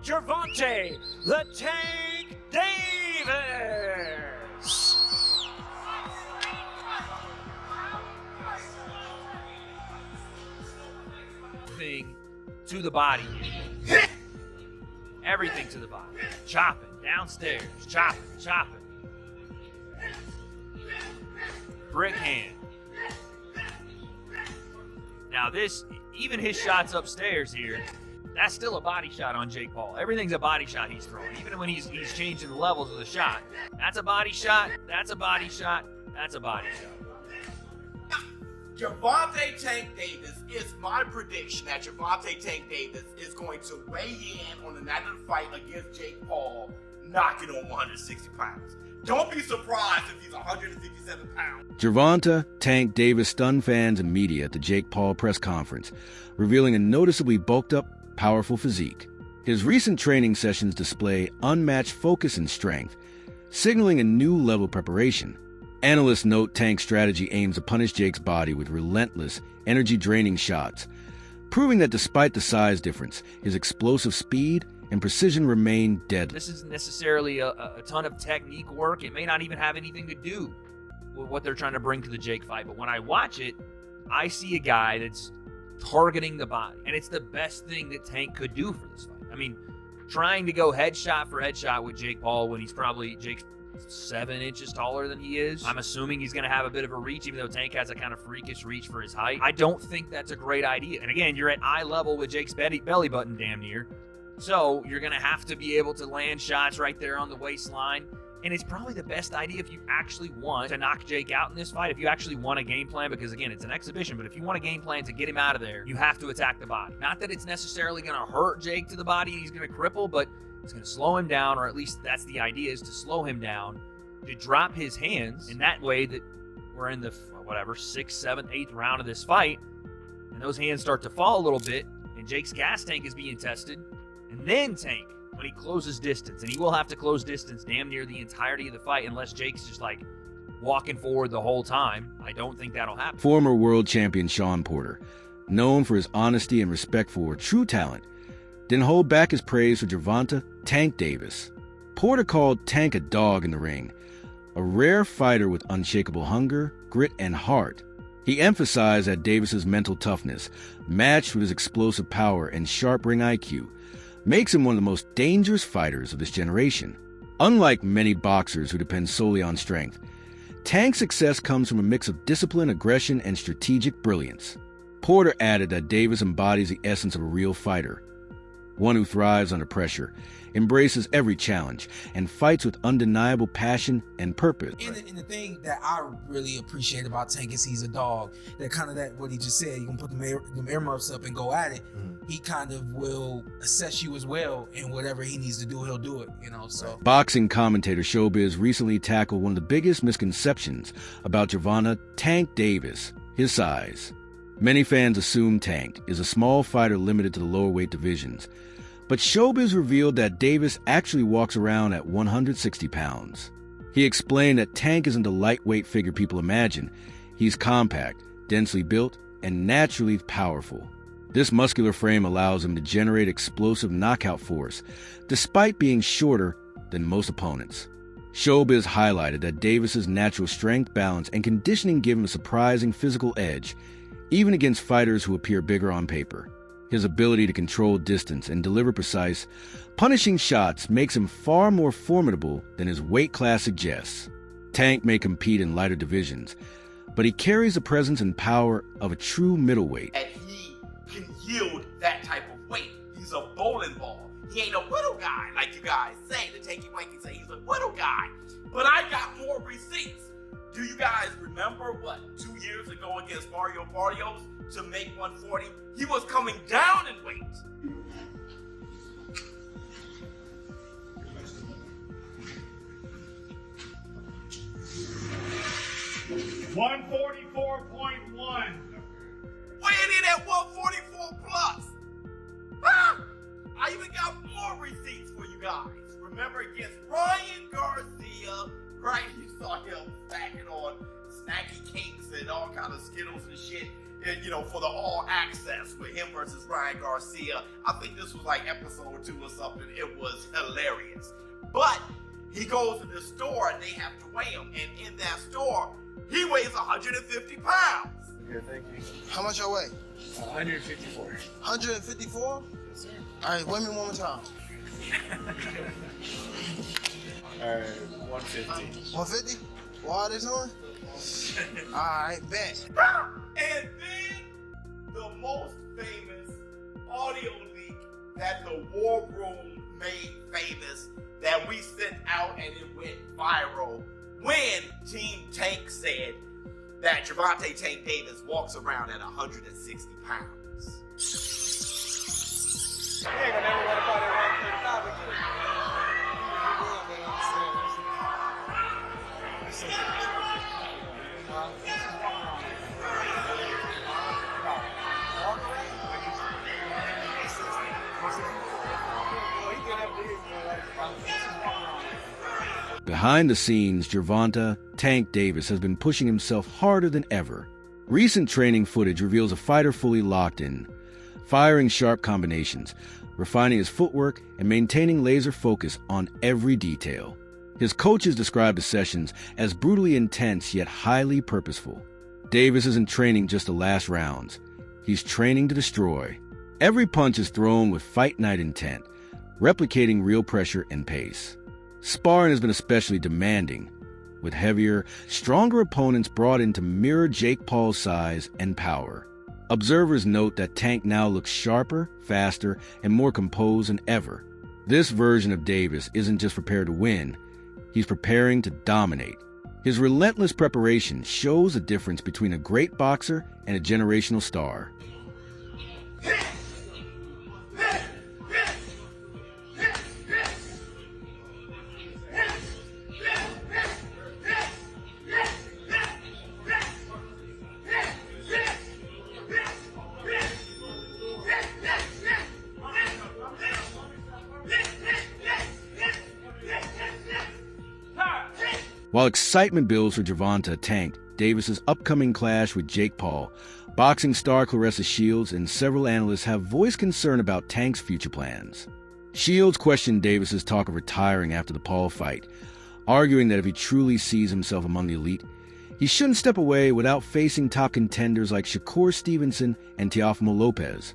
Gervonta the Tank Davis. Thing to the body. Everything to the body. Chopping, downstairs, chopping. Brick hand. Now this, even his shots upstairs here, that's still a body shot on Jake Paul. Everything's a body shot he's throwing, even when he's changing the levels of the shot. That's a body shot, that's a body shot, that's a body shot. Gervonta Tank Davis is my prediction that Gervonta Tank Davis is going to weigh in on the night of the fight against Jake Paul, knocking on 160 pounds. Don't be surprised if he's 157 pounds. Gervonta Tank Davis stunned fans and media at the Jake Paul press conference, revealing a noticeably bulked up, powerful physique. His recent training sessions display unmatched focus and strength, signaling a new level of preparation. Analysts note Tank's strategy aims to punish Jake's body with relentless, energy-draining shots, proving that despite the size difference, his explosive speed and precision remain deadly. This isn't necessarily a ton of technique work. It may not even have anything to do with what they're trying to bring to the Jake fight. But when I watch it, I see a guy that's targeting the body. And it's the best thing that Tank could do for this fight. I mean, trying to go headshot for headshot with Jake Paul when he's probably Jake's 7 inches taller than he is. I'm assuming he's going to have a bit of a reach, even though Tank has a kind of freakish reach for his height. I don't think that's a great idea. And again, you're at eye level with Jake's belly button damn near. So you're going to have to be able to land shots right there on the waistline. And it's probably the best idea if you actually want to knock Jake out in this fight, if you actually want a game plan, because again, it's an exhibition, but if you want a game plan to get him out of there, you have to attack the body. Not that it's necessarily going to hurt Jake to the body and he's going to cripple, but it's going to slow him down, or at least that's the idea, is to slow him down, to drop his hands, and that way that we're in the, 6th, 7th, 8th round of this fight, and those hands start to fall a little bit, and Jake's gas tank is being tested, and then Tank, when he closes distance, and he will have to close distance damn near the entirety of the fight unless Jake's just like walking forward the whole time. I don't think that'll happen. Former world champion Shawn Porter, known for his honesty and respect for true talent, didn't hold back his praise for Gervonta Tank Davis. Porter called Tank a dog in the ring, a rare fighter with unshakable hunger, grit, and heart. He emphasized that Davis's mental toughness, matched with his explosive power and sharp ring IQ, makes him one of the most dangerous fighters of this generation. Unlike many boxers who depend solely on strength, Tank's success comes from a mix of discipline, aggression, and strategic brilliance. Porter added that Davis embodies the essence of a real fighter, one who thrives under pressure, embraces every challenge, and fights with undeniable passion and purpose. And the thing that I really appreciate about Tank is he's a dog. That kind of what he just said, you can put the earmuffs up and go at it. He kind of will assess you as well, and whatever he needs to do, he'll do it, so. Boxing commentator Showbiz recently tackled one of the biggest misconceptions about Gervonta Tank Davis, his size. Many fans assume Tank is a small fighter limited to the lower weight divisions, but Showbiz revealed that Davis actually walks around at 160 pounds. He explained that Tank isn't the lightweight figure people imagine. He's compact, densely built, and naturally powerful. This muscular frame allows him to generate explosive knockout force, despite being shorter than most opponents. Showbiz highlighted that Davis's natural strength, balance, and conditioning give him a surprising physical edge, even against fighters who appear bigger on paper. His ability to control distance and deliver precise, punishing shots makes him far more formidable than his weight class suggests. Tank may compete in lighter divisions, but he carries the presence and power of a true middleweight. And he can yield that type of weight. He's a bowling ball. He ain't a little guy like you guys say. The Tanky Wanky say he's a little guy. But I got more receipts. Do you guys remember 2 years ago against Mario Barrios to make 140? He was coming down in weight. $144.1. Weighing in at 144 plus. Ah! I even got more receipts for you guys. Remember against Ryan Garcia, right? You saw him stacking on snacky cakes and all kind of Skittles and shit. for the all access with him versus Ryan Garcia. I think this was like episode 2 or something. It was hilarious. But he goes to the store and they have to weigh him. And in that store, he weighs 150 pounds. Okay, thank you. How much I weigh? 154. 154? Yes, sir. All right, weigh me one more time. All right, 150. 150? What are they doing? All right, bet. And then the most famous audio leak that the War Room made famous that we sent out and it went viral when Team Tank said that Gervonta Tank Davis walks around at 160 pounds. You ain't gonna never run about at 135 again. Behind the scenes, Gervonta "Tank" Davis has been pushing himself harder than ever. Recent training footage reveals a fighter fully locked in, firing sharp combinations, refining his footwork, and maintaining laser focus on every detail. His coaches describe the sessions as brutally intense yet highly purposeful. Davis isn't training just to last rounds. He's training to destroy. Every punch is thrown with fight night intent, replicating real pressure and pace. Sparring has been especially demanding, with heavier, stronger opponents brought in to mirror Jake Paul's size and power. Observers note that Tank now looks sharper, faster, and more composed than ever. This version of Davis isn't just prepared to win, he's preparing to dominate. His relentless preparation shows the difference between a great boxer and a generational star. While excitement builds for Gervonta "Tank" Davis's upcoming clash with Jake Paul, boxing star Claressa Shields and several analysts have voiced concern about Tank's future plans. Shields questioned Davis's talk of retiring after the Paul fight, arguing that if he truly sees himself among the elite, he shouldn't step away without facing top contenders like Shakur Stevenson and Teofimo Lopez,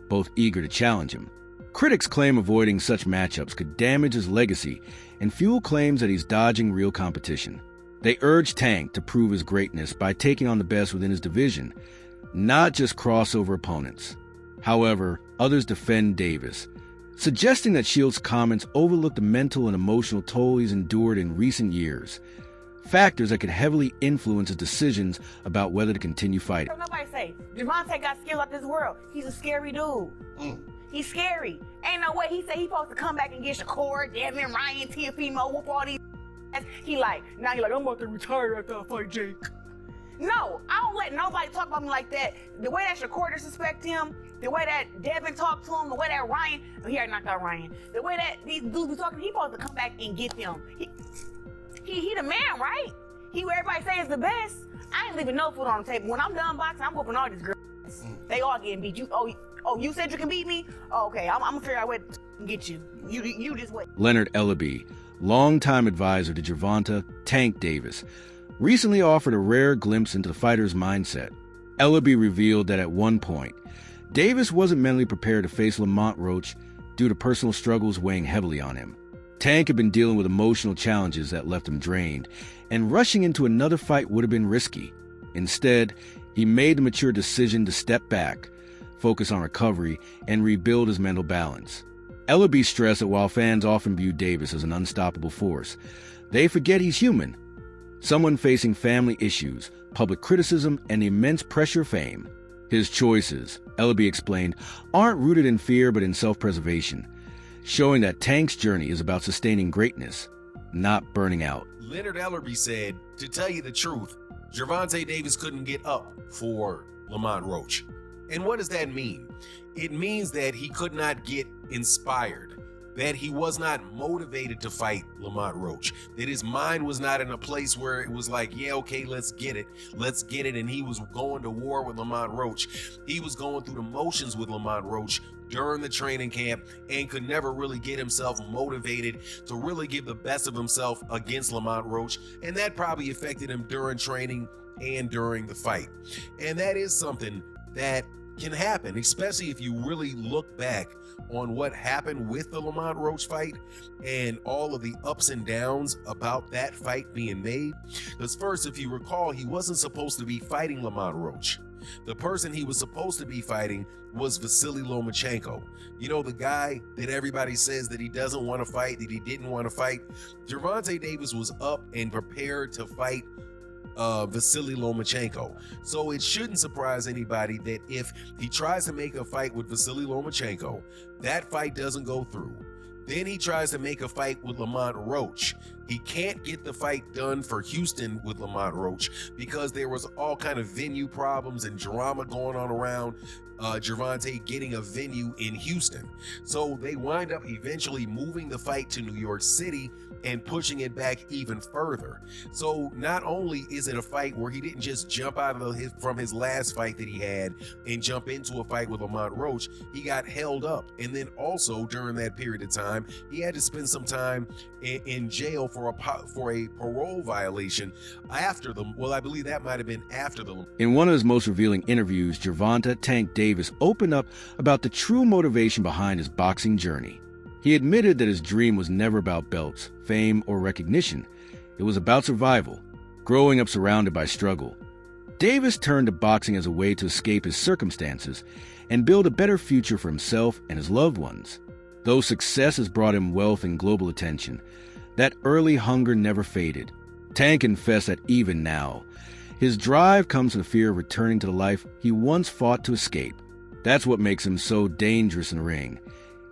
both eager to challenge him. Critics claim avoiding such matchups could damage his legacy and fuel claims that he's dodging real competition. They urge Tank to prove his greatness by taking on the best within his division, not just crossover opponents. However, others defend Davis, suggesting that Shields' comments overlook the mental and emotional toll he's endured in recent years, factors that could heavily influence his decisions about whether to continue fighting. Nobody say Gervonta got skills out this world. He's a scary dude. He's scary. Ain't no way he said he's supposed to come back and get Shakur, Devin, Ryan, Teofimo, whoop all these. Now he like, I'm about to retire after I fight Jake. No, I don't let nobody talk about me like that. The way that Shakur disrespect him, the way that Devin talked to him, the way that Ryan, he already knocked out Ryan. The way that these dudes be talking, he supposed to come back and get them. He the man, right? He where everybody say is the best. I ain't leaving no food on the table. When I'm done boxing, I'm whooping all these girls. They all getting beat. You said you can beat me? Oh, okay, I'm gonna figure out where to get you. You just wait. Leonard Ellaby, longtime advisor to Gervonta "Tank" Davis, recently offered a rare glimpse into the fighter's mindset. Ellaby revealed that at one point, Davis wasn't mentally prepared to face Lamont Roach due to personal struggles weighing heavily on him. Tank had been dealing with emotional challenges that left him drained, and rushing into another fight would have been risky. Instead, he made the mature decision to step back, focus on recovery, and rebuild his mental balance. Ellaby stressed that while fans often view Davis as an unstoppable force, they forget he's human. Someone facing family issues, public criticism, and the immense pressure of fame. His choices, Ellaby explained, aren't rooted in fear but in self-preservation, showing that Tank's journey is about sustaining greatness, not burning out. Leonard Ellaby said, to tell you the truth, Gervonta Davis couldn't get up for Lamont Roach. And what does that mean? It means that he could not get inspired. that he was not motivated to fight Lamont Roach, that his mind was not in a place where it was like, yeah, okay, let's get it, and he was going to war with Lamont Roach. He was going through the motions with Lamont Roach during the training camp and could never really get himself motivated to really give the best of himself against Lamont Roach, and that probably affected him during training and during the fight. And that is something that can happen, especially if you really look back on what happened with the Lamont Roach fight and all of the ups and downs about that fight being made. Because first, if you recall, he wasn't supposed to be fighting Lamont Roach. The person he was supposed to be fighting was Vasily Lomachenko. You know, the guy that everybody says that he doesn't want to fight, that he didn't want to fight. Gervonta Davis was up and prepared to fight Vasily Lomachenko. So it shouldn't surprise anybody that if he tries to make a fight with Vasily Lomachenko, that fight doesn't go through. Then he tries to make a fight with Lamont Roach. He can't get the fight done for Houston with Lamont Roach because there was all kind of venue problems and drama going on around Gervonta getting a venue in Houston. So they wind up eventually moving the fight to New York City and pushing it back even further. So not only is it a fight where he didn't just jump out of from his last fight that he had and jump into a fight with Lamont Roach, he got held up. And then also during that period of time, he had to spend some time in jail for a parole violation after them. Well, I believe that might have been after the. In one of his most revealing interviews, Gervonta "Tank" Davis opened up about the true motivation behind his boxing journey. He admitted that his dream was never about belts, fame, or recognition. It was about survival, growing up surrounded by struggle. Davis turned to boxing as a way to escape his circumstances and build a better future for himself and his loved ones. Though success has brought him wealth and global attention, that early hunger never faded. Tank confessed that even now, his drive comes from the fear of returning to the life he once fought to escape. That's what makes him so dangerous in the ring.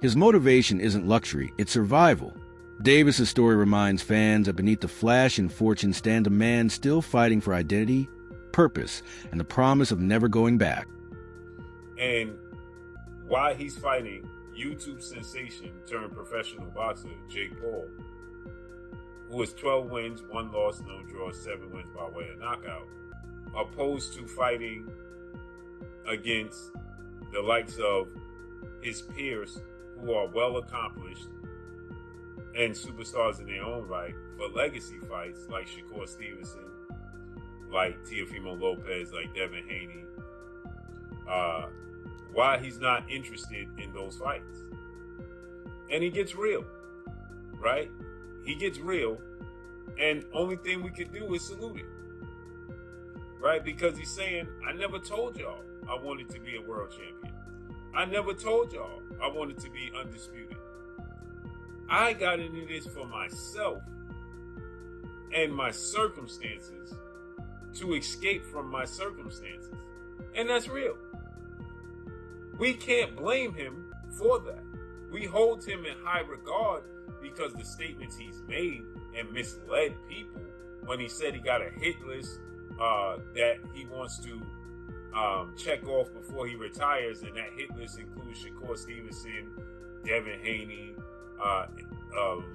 His motivation isn't luxury, it's survival. Davis's story reminds fans that beneath the flash and fortune stands a man still fighting for identity, purpose, and the promise of never going back. And while he's fighting YouTube sensation turned professional boxer Jake Paul, who has 12 wins, 1 loss, no draws, 7 wins by way of knockout, opposed to fighting against the likes of his peers who are well accomplished and superstars in their own right for legacy fights like Shakur Stevenson, like Teofimo Lopez, like Devin Haney. Why he's not interested in those fights. And he gets real, right? He gets real, and only thing we could do is salute him, right? Because he's saying, I never told y'all I wanted to be a world champion. I never told y'all I wanted to be undisputed. I got into this for myself and my circumstances to escape from my circumstances. And that's real. We can't blame him for that. We hold him in high regard because the statements he's made and misled people when he said he got a hit list that he wants to check off before he retires, and that hit list includes Shakur Stevenson, Devin Haney,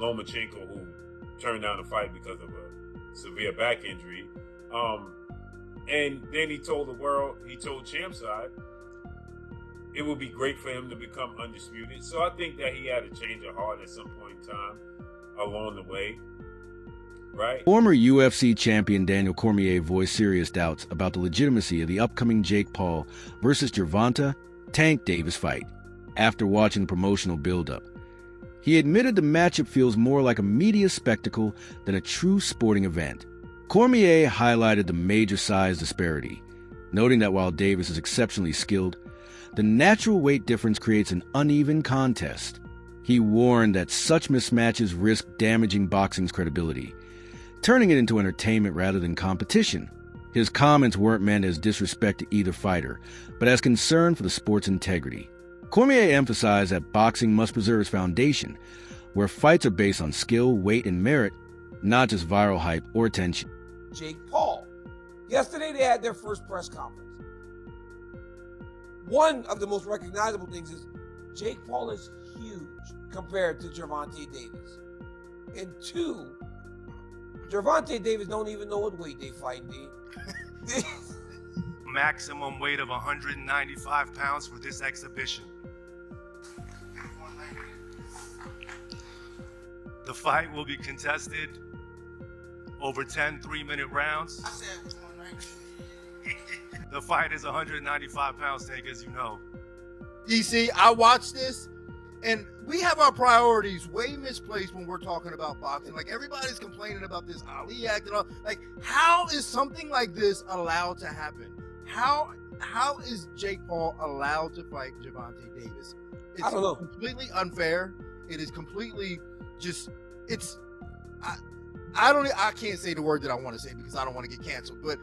Lomachenko, who turned down the fight because of a severe back injury. And then he told the world, he told Champside, it would be great for him to become undisputed. So I think that he had a change of heart at some point in time along the way, right? Former UFC champion Daniel Cormier voiced serious doubts about the legitimacy of the upcoming Jake Paul versus Gervonta "Tank" Davis fight after watching the promotional build-up. He admitted the matchup feels more like a media spectacle than a true sporting event. Cormier highlighted the major size disparity, noting that while Davis is exceptionally skilled, the natural weight difference creates an uneven contest. He warned that such mismatches risk damaging boxing's credibility, turning it into entertainment rather than competition. His comments weren't meant as disrespect to either fighter, but as concern for the sport's integrity. Cormier emphasized that boxing must preserve its foundation, where fights are based on skill, weight, and merit, not just viral hype or attention. Jake Paul. Yesterday they had their first press conference. One of the most recognizable things is Jake Paul is huge compared to Gervonta Davis. And 2, Gervonta Davis don't even know what weight they fight, D. Maximum weight of 195 pounds for this exhibition. The fight will be contested over 10 3-minute rounds. I said it was 190. The fight is 195 pounds, Tank, as you know. DC, I watched this, and we have our priorities way misplaced when we're talking about boxing. Like, everybody's complaining about this Ali act and all. Like, how is something like this allowed to happen? How is Jake Paul allowed to fight Gervonta Davis? It's I don't know. Completely unfair. It is completely just, I can't say the word that I want to say because I don't want to get canceled, but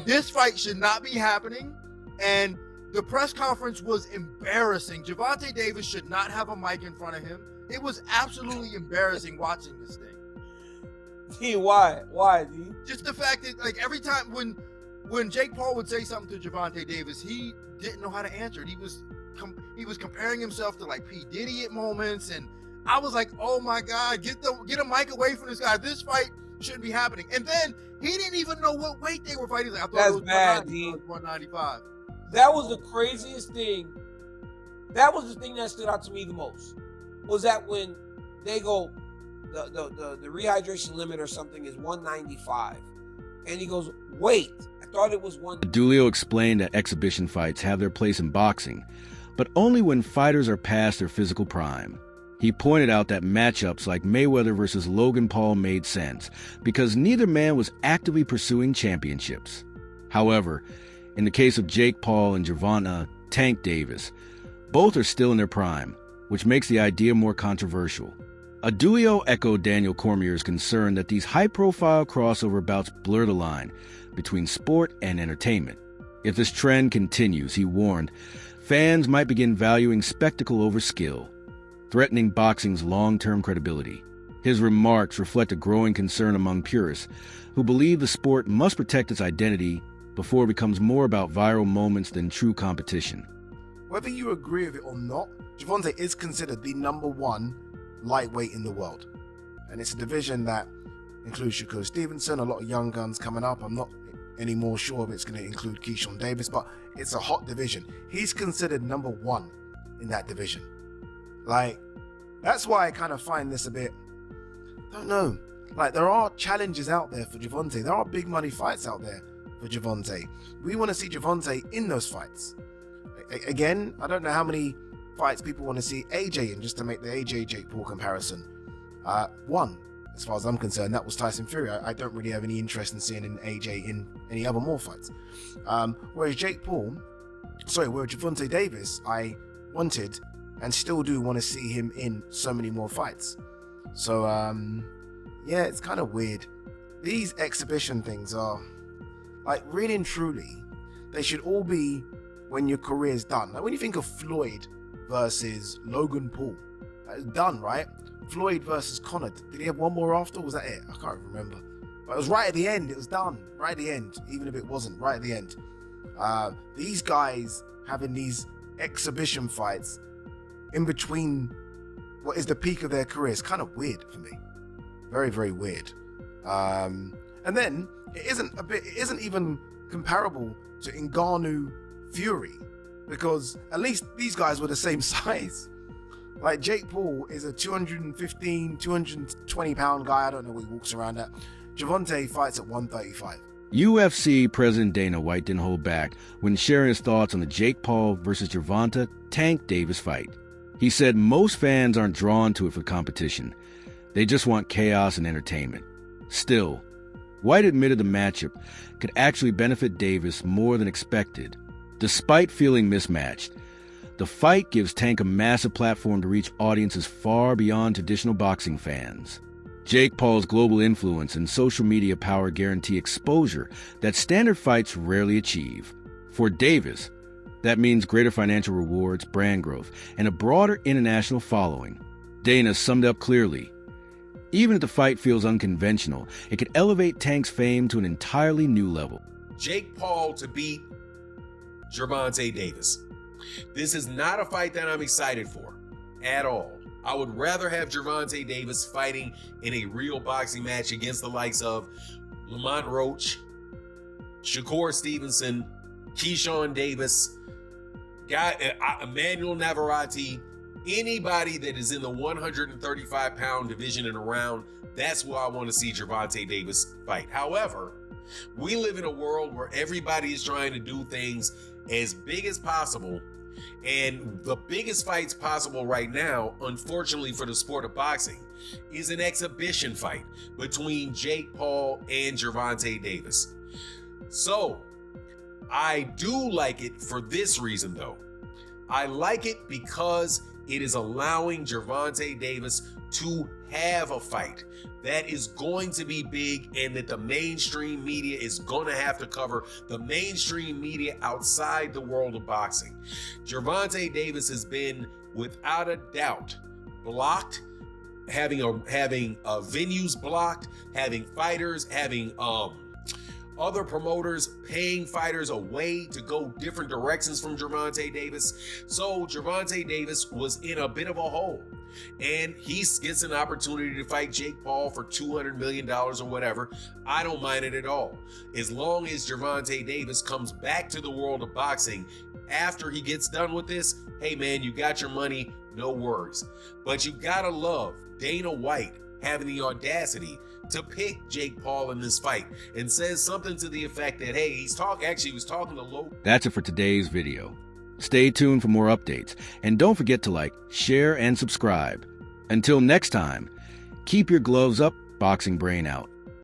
this fight should not be happening. And the press conference was embarrassing. Gervonta Davis should not have a mic in front of him. It was absolutely embarrassing watching this thing. D, why? Why, D? Just the fact that, like, every time when Jake Paul would say something to Gervonta Davis, he didn't know how to answer it. He was comparing himself to, like, P. Diddy at moments, and I was like, oh my God, get a mic away from this guy. This fight shouldn't be happening. And then he didn't even know what weight they were fighting. I thought That's it was bad, 195. That was the craziest thing. That was the thing that stood out to me the most. Was that when they go, the rehydration limit or something is 195. And he goes, wait, I thought it was 1. Dulio explained that exhibition fights have their place in boxing, but only when fighters are past their physical prime. He pointed out that matchups like Mayweather versus Logan Paul made sense because neither man was actively pursuing championships. However, in the case of Jake Paul and Gervonta "Tank" Davis, both are still in their prime, which makes the idea more controversial. Adulio echoed Daniel Cormier's concern that these high-profile crossover bouts blur the line between sport and entertainment. If this trend continues, he warned, fans might begin valuing spectacle over skill, threatening boxing's long-term credibility. His remarks reflect a growing concern among purists who believe the sport must protect its identity before it becomes more about viral moments than true competition. Whether you agree with it or not, Gervonta is considered the #1 lightweight in the world. And it's a division that includes Shakur Stevenson, a lot of young guns coming up. I'm not any more sure if it's going to include Keyshawn Davis, but it's a hot division. He's considered #1 in that division. Like, that's why I kind of find this a bit, I don't know. Like, there are challenges out there for Gervonta. There are big money fights out there for Gervonta. We want to see Gervonta in those fights. Again, I don't know how many fights people want to see AJ in, just to make the AJ Jake Paul comparison. One, as far as I'm concerned, that was Tyson Fury. I don't really have any interest in seeing an AJ in any other more fights. Whereas Gervonta Davis, I wanted and still do want to see him in so many more fights. So, yeah, it's kind of weird. These exhibition things are, like, really and truly, they should all be when your career's done. Like, when you think of Floyd versus Logan Paul, that is done, right? Floyd versus Conor, did he have one more after, or was that it? I can't remember. But it was right at the end, it was done, right at the end, even if it wasn't, right at the end. These guys having these exhibition fights in between what is the peak of their career is kind of weird for me. Very, very weird. And then it isn't even comparable to Ngannou Fury, because at least these guys were the same size. Like, Jake Paul is a 215, 220 pound guy. I don't know what he walks around at. Gervonta fights at 135. UFC President Dana White didn't hold back when sharing his thoughts on the Jake Paul versus Gervonta "Tank" Davis fight. He said most fans aren't drawn to it for competition. They just want chaos and entertainment. Still, White admitted the matchup could actually benefit Davis more than expected. Despite feeling mismatched, the fight gives Tank a massive platform to reach audiences far beyond traditional boxing fans. Jake Paul's global influence and social media power guarantee exposure that standard fights rarely achieve. For Davis, that means greater financial rewards, brand growth, and a broader international following. Dana summed up clearly. Even if the fight feels unconventional, it could elevate Tank's fame to an entirely new level. Jake Paul to beat Gervonta Davis. This is not a fight that I'm excited for. at all. I would rather have Gervonta Davis fighting in a real boxing match against the likes of Lamont Roach, Shakur Stevenson, Keyshawn Davis, Emmanuel Navarrete, anybody that is in the 135-pound division and around. That's where I want to see Gervonta Davis fight. However, we live in a world where everybody is trying to do things as big as possible. And the biggest fights possible right now, unfortunately for the sport of boxing, is an exhibition fight between Jake Paul and Gervonta Davis. So, I do like it for this reason, though. I like it because it is allowing Gervonta Davis to have a fight that is going to be big and that the mainstream media is going to have to cover, the mainstream media outside the world of boxing. Gervonta Davis has been, without a doubt, blocked, having venues blocked, having fighters, having other promoters paying fighters away to go different directions from Gervonta Davis. So Gervonta Davis was in a bit of a hole. And he gets an opportunity to fight Jake Paul for $200 million or whatever. I don't mind it at all. As long as Gervonta Davis comes back to the world of boxing after he gets done with this, hey man, you got your money, no worries. But you gotta love Dana White having the audacity to pick Jake Paul in this fight and says something to the effect that, hey, he was talking to Logan. That's it for today's video. Stay tuned for more updates, and don't forget to like, share, and subscribe. Until next time, keep your gloves up, Boxing Brain out.